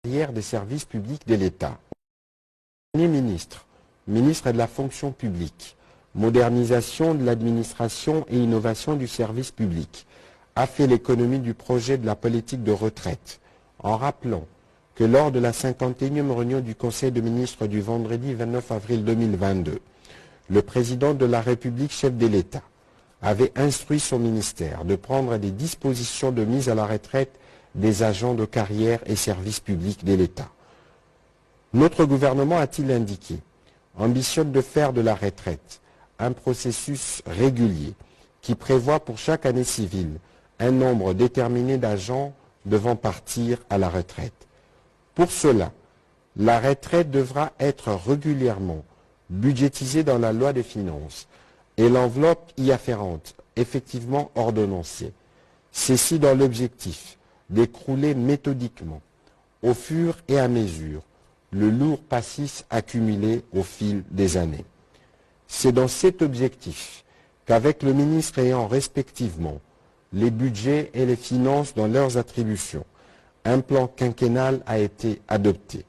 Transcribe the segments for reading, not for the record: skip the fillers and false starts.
des services publics de l'État. Premier ministre, ministre de la fonction publique, modernisation de l'administration et innovation du service public, a fait l'économie du projet de la politique de retraite, en rappelant que lors de la 51e réunion du Conseil des ministres du vendredi 29 avril 2022, le président de la République, chef de l'État, avait instruit son ministère de prendre des dispositions de mise à la retraite des agents de carrière et services publics de l'État. Notre gouvernement, a-t-il indiqué, ambitionne de faire de la retraite un processus régulier qui prévoit pour chaque année civile un nombre déterminé d'agents devant partir à la retraite. Pour cela, la retraite devra être régulièrement budgétisée dans la loi des finances et l'enveloppe y afférente effectivement ordonnancée. Ceci dans l'objectif d'écrouler méthodiquement, au fur et à mesure, le lourd passif accumulé au fil des années. C'est dans cet objectif qu'avec le ministre ayant respectivement les budgets et les finances dans leurs attributions, un plan quinquennal a été adopté,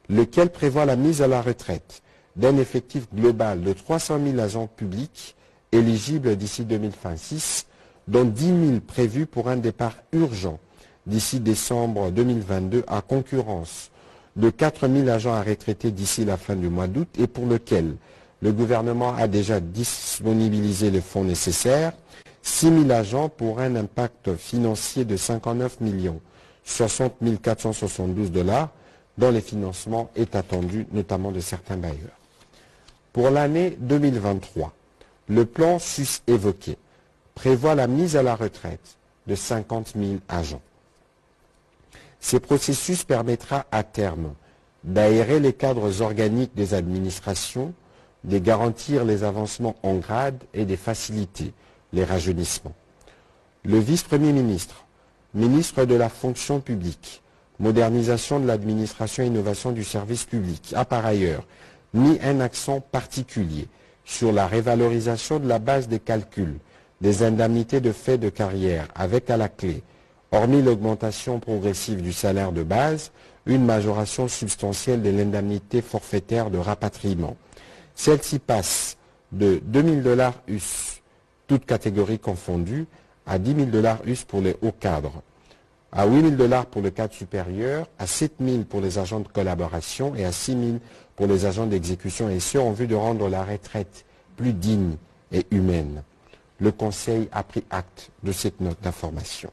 lequel prévoit la mise à la retraite d'un effectif global de 300 000 agents publics éligibles d'ici 2026, dont 10 000 prévus pour un départ urgent d'ici décembre 2022 à concurrence de 4 000 agents à retraiter d'ici la fin du mois d'août et pour lequel le gouvernement a déjà disponibilisé les fonds nécessaires, 6 000 agents pour un impact financier de 59 60 472 $, dont le financement est attendu notamment de certains bailleurs. Pour l'année 2023, le plan sus-évoqué prévoit la mise à la retraite de 50 000 agents. Ce processus permettra à terme d'aérer les cadres organiques des administrations, de garantir les avancements en grade et de faciliter les rajeunissements. Le vice-premier ministre, ministre de la fonction publique, modernisation de l'administration et innovation du service public, a par ailleurs mis un accent particulier sur la révalorisation de la base des calculs des indemnités de fait de carrière avec à la clé, hormis l'augmentation progressive du salaire de base, une majoration substantielle de l'indemnité forfaitaire de rapatriement. Celle-ci passe de 2 000 $ US, toutes catégories confondues, à 10 000 $ US pour les hauts cadres, à 8 000 $ pour le cadre supérieur, à 7 000 pour les agents de collaboration et à 6 000 pour les agents d'exécution, et ce en vue de rendre la retraite plus digne et humaine. Le Conseil a pris acte de cette note d'information.